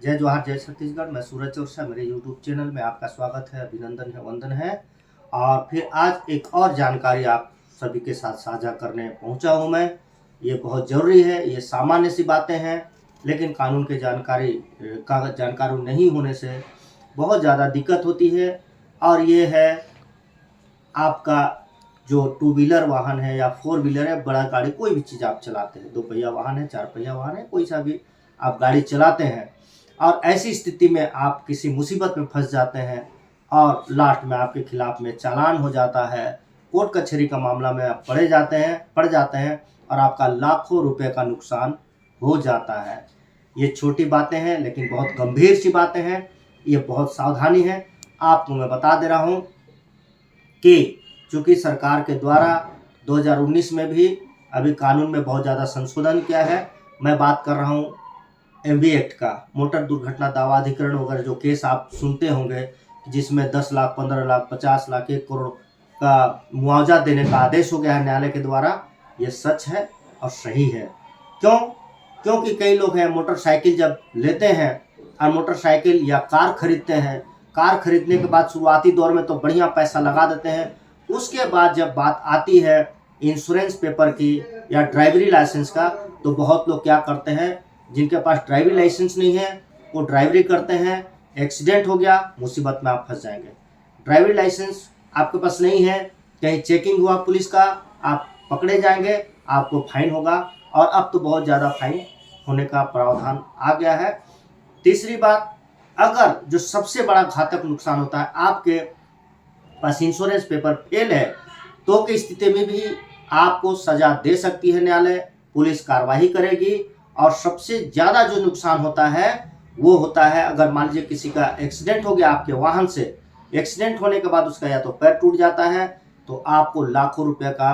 जय जोहार जय छत्तीसगढ़। मैं सूरज चौरसिया, मेरे यूट्यूब चैनल में आपका स्वागत है, अभिनंदन है, वंदन है। और फिर आज एक और जानकारी आप सभी के साथ साझा करने पहुंचा हूं मैं। ये बहुत ज़रूरी है, ये सामान्य सी बातें हैं, लेकिन कानून के जानकारी नहीं होने से बहुत ज़्यादा दिक्कत होती है। और ये है आपका जो टू व्हीलर वाहन है या फोर व्हीलर है, बड़ा गाड़ी, कोई भी चीज़ आप चलाते हैं, 2 पहिया वाहन है, 4 पहिया वाहन है, कोई सा भी आप गाड़ी चलाते हैं और ऐसी स्थिति में आप किसी मुसीबत में फंस जाते हैं और लास्ट में आपके खिलाफ में चालान हो जाता है, कोर्ट कचहरी का मामला में आप पड़ जाते हैं और आपका लाखों रुपए का नुकसान हो जाता है। ये छोटी बातें हैं लेकिन बहुत गंभीर सी बातें हैं, ये बहुत सावधानी है। आपको मैं बता दे रहा हूँ कि चूँकि सरकार के द्वारा 2019 में भी अभी कानून में बहुत ज़्यादा संशोधन किया है। मैं बात कर रहा हूँ एमवी एक्ट का, मोटर दुर्घटना दावा अधिकरण वगैरह जो केस आप सुनते होंगे, जिसमें 10 लाख, 15 लाख, 50 लाख, 1 करोड़ का मुआवजा देने का आदेश हो गया है न्यायालय के द्वारा। ये सच है और सही है। क्यों? क्योंकि कई लोग हैं मोटरसाइकिल जब लेते हैं और मोटरसाइकिल या कार खरीदते हैं, कार खरीदने के बाद शुरुआती दौर में तो बढ़िया पैसा लगा देते हैं। उसके बाद जब बात आती है इंश्योरेंस पेपर की या ड्राइवरी लाइसेंस का, तो बहुत लोग क्या करते हैं, जिनके पास ड्राइवरी लाइसेंस नहीं है वो ड्राइवरी करते हैं, एक्सीडेंट हो गया, मुसीबत में आप फंस जाएंगे। ड्राइवरी लाइसेंस आपके पास नहीं है, कहीं चेकिंग हुआ पुलिस का, आप पकड़े जाएंगे, आपको फाइन होगा। और अब तो बहुत ज़्यादा फाइन होने का प्रावधान आ गया है। तीसरी बात, अगर जो सबसे बड़ा घातक नुकसान होता है, आपके पास इंश्योरेंस पेपर फेल है, तो की स्थिति में भी आपको सजा दे सकती है न्यायालय, पुलिस कार्रवाई करेगी। और सबसे ज़्यादा जो नुकसान होता है वो होता है, अगर मान लीजिए किसी का एक्सीडेंट हो गया आपके वाहन से, एक्सीडेंट होने के बाद उसका या तो पैर टूट जाता है तो आपको लाखों रुपए का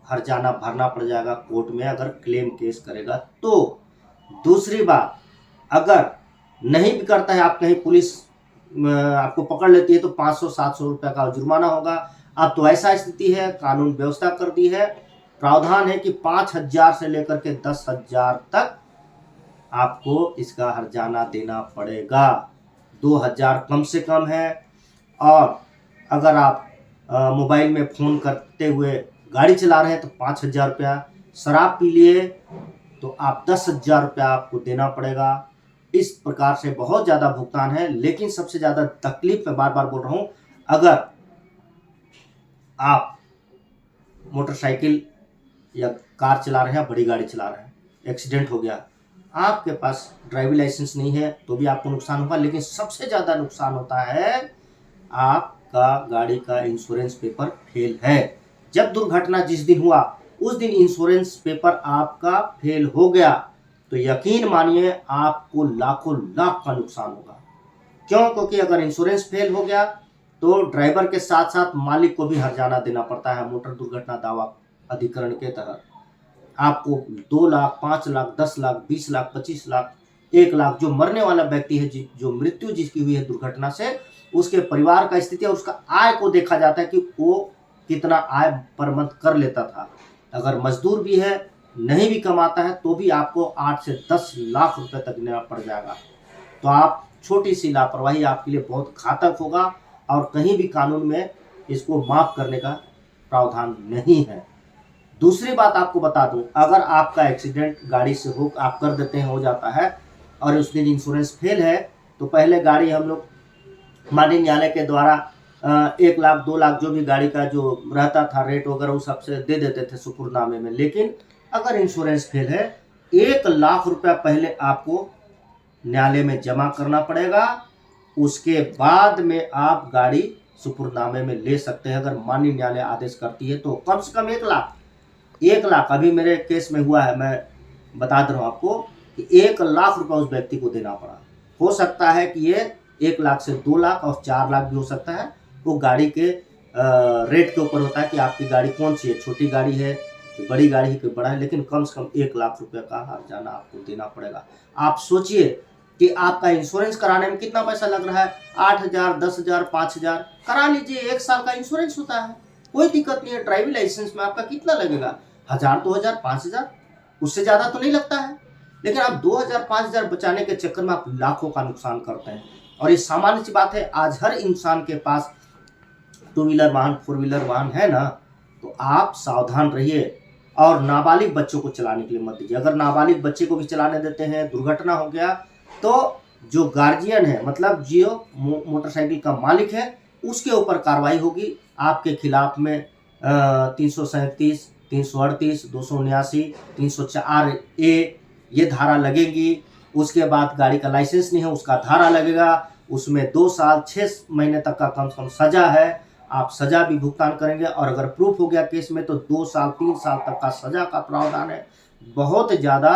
हर्जाना भरना पड़ जाएगा कोर्ट में, अगर क्लेम केस करेगा तो। दूसरी बात, अगर नहीं भी करता है, आप कहीं पुलिस आपको पकड़ लेती है तो 500-700 रुपये का जुर्माना होगा। अब तो ऐसा स्थिति है, कानून व्यवस्था कर दी है, प्रावधान है कि 5,000 से लेकर के 10,000 तक आपको इसका हर्जाना देना पड़ेगा। 2,000 कम से कम है। और अगर आप मोबाइल में फ़ोन करते हुए गाड़ी चला रहे हैं तो 5,000 रुपया, शराब पी लिए तो आप 10,000 रुपया आपको देना पड़ेगा। इस प्रकार से बहुत ज़्यादा भुगतान है। लेकिन सबसे ज़्यादा तकलीफ, मैं बार बार बोल रहा हूँ, अगर आप मोटरसाइकिल या कार चला रहे हैं, बड़ी गाड़ी चला रहे हैं, एक्सीडेंट हो गया, आपके पास ड्राइविंग लाइसेंस नहीं है तो भी आपको नुकसान होगा। लेकिन सबसे ज़्यादा नुकसान होता है आपका गाड़ी का इंश्योरेंस पेपर फेल है। जब दुर्घटना जिस दिन हुआ उस दिन इंश्योरेंस पेपर आपका फेल हो गया तो यकीन मानिए आपको लाखों लाख का नुकसान होगा। क्यों? क्योंकि अगर इंश्योरेंस फेल हो गया तो ड्राइवर के साथ साथ मालिक को भी हर्जाना देना पड़ता है। मोटर दुर्घटना दावा अधिकरण के तहत आपको 2 लाख, 5 लाख, 10 लाख, 20 लाख, 25 लाख, 1 लाख, जो मरने वाला व्यक्ति है, जो मृत्यु जिसकी हुई है दुर्घटना से, उसके परिवार का स्थिति और उसका आय को देखा जाता है कि वो कितना आय पर मंथ कर लेता था। अगर मजदूर भी है, नहीं भी कमाता है, तो भी आपको 8 से 10 लाख रुपए तक देना पड़ जाएगा। तो आप छोटी सी लापरवाही आपके लिए बहुत घातक होगा और कहीं भी कानून में इसको माफ़ करने का प्रावधान नहीं है। दूसरी बात आपको बता दूं, अगर आपका एक्सीडेंट गाड़ी से आप कर देते हैं, हो जाता है, और उस दिन इंश्योरेंस फेल है, तो पहले गाड़ी हम लोग माननीय न्यायालय के द्वारा 1 लाख, 2 लाख जो भी गाड़ी का जो रहता था रेट वगैरह, उस सबसे दे देते थे सुपुर्दनामे में। लेकिन अगर इंश्योरेंस फेल है, 1 लाख रुपया पहले आपको न्यायालय में जमा करना पड़ेगा। उसके बाद में आप गाड़ी सुपुर्दनामे में ले सकते हैं, अगर माननीय न्यायालय आदेश करती है तो। कम से कम 1 लाख अभी मेरे केस में हुआ है, मैं बता दे रहा हूँ आपको कि 1 लाख रुपया उस व्यक्ति को देना पड़ा। हो सकता है कि ये 1 लाख से 2 लाख और 4 लाख भी हो सकता है, वो गाड़ी के रेट के ऊपर होता है कि आपकी गाड़ी कौन सी है, छोटी गाड़ी है कि बड़ी गाड़ी है कि बड़ा है। लेकिन कम से कम 1 लाख रुपये का हर्जाना आपको देना पड़ेगा। आप सोचिए कि आपका इंश्योरेंस कराने में कितना पैसा लग रहा है, 8,000, 10,000, 5,000 करा लीजिए। 1 साल का इंश्योरेंस होता है, कोई दिक्कत नहीं है। ड्राइविंग लाइसेंस में आपका कितना लगेगा, 1,000, 2,000, 5,000, उससे ज़्यादा तो नहीं लगता है। लेकिन आप 2000 5000 बचाने के चक्कर में आप लाखों का नुकसान करते हैं। और ये सामान्य सी बात है, आज हर इंसान के पास टू व्हीलर वाहन, फोर व्हीलर वाहन है ना, तो आप सावधान रहिए और नाबालिग बच्चों को चलाने के लिए मत दीजिए। अगर नाबालिग बच्चे को भी चलाने देते हैं, दुर्घटना हो गया, तो जो गार्जियन है, मतलब जो मोटरसाइकिल का मालिक है, उसके ऊपर कार्रवाई होगी। आपके खिलाफ में 337, 338, 279, 304A ये धारा लगेगी। उसके बाद गाड़ी का लाइसेंस नहीं है, उसका धारा लगेगा। उसमें 2 साल 6 महीने तक का कम से कम सजा है। आप सजा भी भुगतान करेंगे, और अगर प्रूफ हो गया केस में तो 2 साल 3 साल तक का सजा का प्रावधान है। बहुत ज़्यादा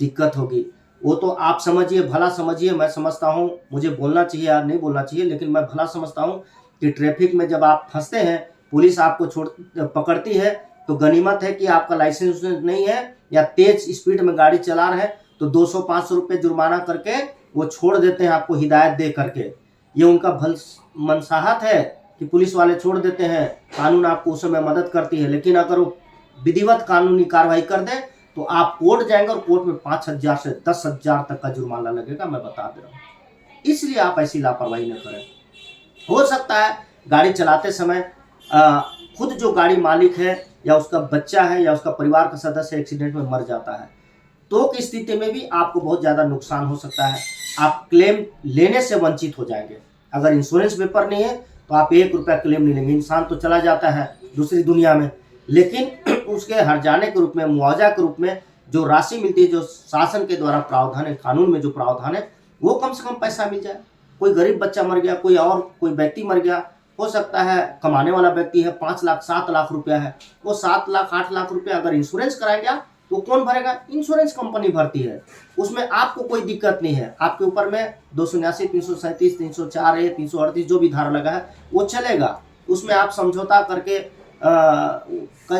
दिक्कत होगी। वो तो आप समझिए, भला समझिए। मैं समझता हूँ, मुझे बोलना चाहिए या नहीं बोलना चाहिए, लेकिन मैं भला समझता हूँ कि ट्रैफिक में जब आप फंसते हैं, पुलिस आपको पकड़ती है, तो गनीमत है कि आपका लाइसेंस नहीं है या तेज स्पीड में गाड़ी चला रहे हैं, तो 200-500 रुपये जुर्माना करके वो छोड़ देते हैं आपको, हिदायत दे करके। ये उनका भल मनसाहत है कि पुलिस वाले छोड़ देते हैं, कानून आपको उस समय मदद करती है। लेकिन अगर वो विधिवत कानूनी कार्रवाई कर दे तो आप कोर्ट जाएंगे, और कोर्ट में 5000 से 10,000 तक का जुर्माना लगेगा, मैं बता दे रहा हूँ। इसलिए आप ऐसी लापरवाही न करें। हो सकता है गाड़ी चलाते समय खुद जो गाड़ी मालिक है, या उसका बच्चा है, या उसका परिवार का सदस्य एक्सीडेंट में मर जाता है, तो की स्थिति में भी आपको बहुत ज़्यादा नुकसान हो सकता है। आप क्लेम लेने से वंचित हो जाएंगे। अगर इंश्योरेंस पेपर नहीं है तो आप 1 रुपया क्लेम नहीं लेंगे। इंसान तो चला जाता है दूसरी दुनिया में, लेकिन उसके हर्जाने के रूप में, मुआवजा के रूप में जो राशि मिलती है, जो शासन के द्वारा प्रावधान है, कानून में जो प्रावधान है, वो कम से कम पैसा मिल जाए। कोई गरीब बच्चा मर गया, कोई व्यक्ति मर गया, हो सकता है कमाने वाला व्यक्ति है, 5 लाख 7 लाख रुपया है, वो 7 लाख 8 लाख रुपया अगर इंश्योरेंस कराएगा तो कौन भरेगा? इंश्योरेंस कंपनी भरती है। उसमें आपको कोई दिक्कत नहीं है। आपके ऊपर में 279, 337, 304A, 338 जो भी धारा लगा है वो चलेगा। उसमें आप समझौता करके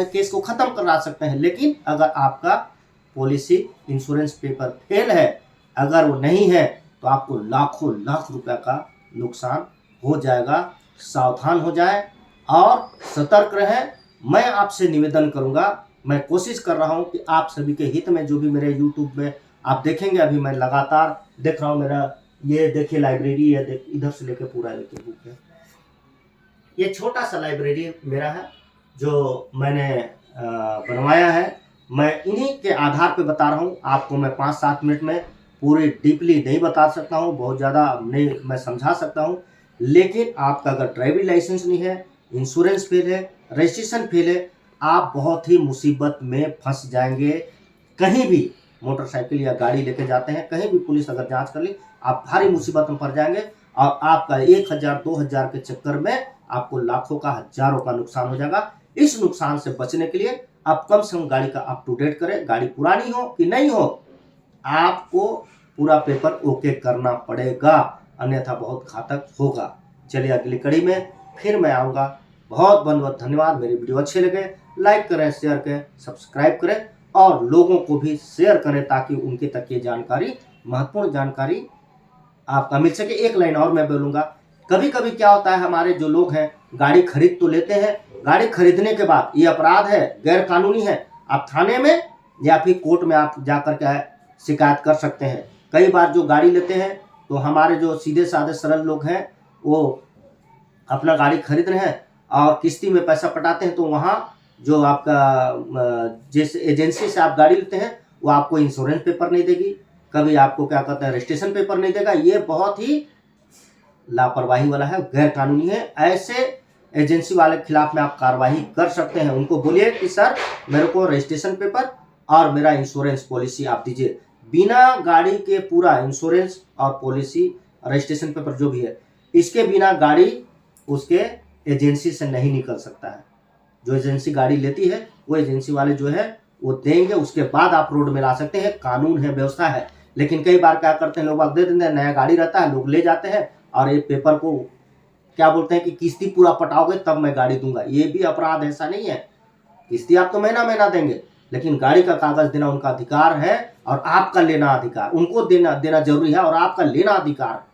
केस को खत्म करा सकते हैं। लेकिन अगर आपका पॉलिसी इंश्योरेंस पेपर फेल है, अगर वो नहीं है, तो आपको लाखों लाख रुपया का नुकसान हो जाएगा। सावधान हो जाए और सतर्क रहें। मैं आपसे निवेदन करूंगा, मैं कोशिश कर रहा हूं कि आप सभी के हित में, जो भी मेरे YouTube में आप देखेंगे, अभी मैं लगातार देख रहा हूं, मेरा ये देखिए लाइब्रेरी है, इधर से लेके पूरा लेके बुक है। ये छोटा सा लाइब्रेरी मेरा है जो मैंने बनवाया है। मैं इन्हीं के आधार पे बता रहा हूँ आपको। मैं 5-7 मिनट में पूरी डीपली नहीं बता सकता हूँ, बहुत ज़्यादा नहीं मैं समझा सकता हूँ। लेकिन आपका अगर ड्राइविंग लाइसेंस नहीं है, इंश्योरेंस फेल है, रजिस्ट्रेशन फेल है, आप बहुत ही मुसीबत में फंस जाएंगे। कहीं भी मोटरसाइकिल या गाड़ी लेके जाते हैं, कहीं भी पुलिस अगर जांच कर ली, आप भारी मुसीबत में पड़ जाएंगे, और आपका 1000 2000 के चक्कर में आपको लाखों का, हजारों का नुकसान हो जाएगा। इस नुकसान से बचने के लिए आप कम से कम गाड़ी का अप टू डेट करें। गाड़ी पुरानी हो कि नहीं हो, आपको पूरा पेपर ओके करना पड़ेगा, अन्यथा बहुत घातक होगा। चलिए अगली कड़ी में फिर मैं आऊँगा। बहुत बहुत धन्यवाद। मेरी वीडियो अच्छे लगे लाइक करें, शेयर करें, सब्सक्राइब करें, और लोगों को भी शेयर करें, ताकि उनके तक ये जानकारी, महत्वपूर्ण जानकारी आपका मिल सके। एक लाइन और मैं बोलूँगा, कभी कभी क्या होता है, हमारे जो लोग हैं गाड़ी खरीद तो लेते हैं, गाड़ी खरीदने के बाद ये अपराध है, गैर कानूनी है, आप थाने में या फिर कोर्ट में आप जाकर के शिकायत कर सकते हैं। कई बार जो गाड़ी लेते हैं, तो हमारे जो सीधे साधे सरल लोग हैं, वो अपना गाड़ी खरीद रहे हैं और किस्ती में पैसा पटाते हैं, तो वहाँ जो आपका जिस एजेंसी से आप गाड़ी लेते हैं, वो आपको इंश्योरेंस पेपर नहीं देगी, कभी आपको क्या कहते हैं रजिस्ट्रेशन पेपर नहीं देगा। ये बहुत ही लापरवाही वाला है, गैर कानूनी है। ऐसे एजेंसी वाले के खिलाफ में आप कार्रवाई कर सकते हैं। उनको बोलिए कि सर मेरे को रजिस्ट्रेशन पेपर और मेरा इंश्योरेंस पॉलिसी आप दीजिए। बिना गाड़ी के पूरा इंश्योरेंस और पॉलिसी, रजिस्ट्रेशन पेपर जो भी है, इसके बिना गाड़ी उसके एजेंसी से नहीं निकल सकता है। जो एजेंसी गाड़ी लेती है, वो एजेंसी वाले जो है वो देंगे, उसके बाद आप रोड में ला सकते हैं। कानून है, व्यवस्था है। लेकिन कई बार क्या करते हैं, लोग दे देते हैं, नया गाड़ी रहता है, लोग ले जाते हैं और ये पेपर को क्या बोलते हैं कि किस्ती पूरा पटाओगे तब मैं गाड़ी दूंगा। ये भी अपराध, ऐसा नहीं है। किस्ती आप तो महीना महीना देंगे, लेकिन गाड़ी का कागज देना उनका अधिकार है, और आपका लेना अधिकार, उनको देना जरूरी है, और आपका लेना अधिकार।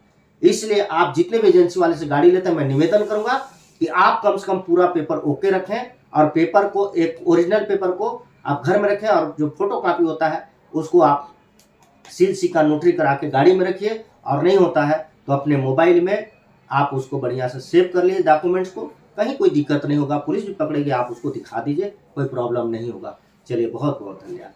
इसलिए आप जितने भी एजेंसी वाले से गाड़ी लेते हैं, मैं निवेदन करूंगा कि आप कम से कम पूरा पेपर ओके रखें, और पेपर को, एक ओरिजिनल पेपर को आप घर में रखें, और जो फोटो कॉपी होता है उसको आप सील सिक्का नोटरी करा के गाड़ी में रखिए, और नहीं होता है तो अपने मोबाइल में आप उसको बढ़िया से सेव कर लीजिए डॉक्यूमेंट्स को, कहीं कोई दिक्कत नहीं होगा, पुलिस भी पकड़ेगी आप उसको दिखा दीजिए, कोई प्रॉब्लम नहीं होगा। चलिए बहुत बहुत धन्यवाद।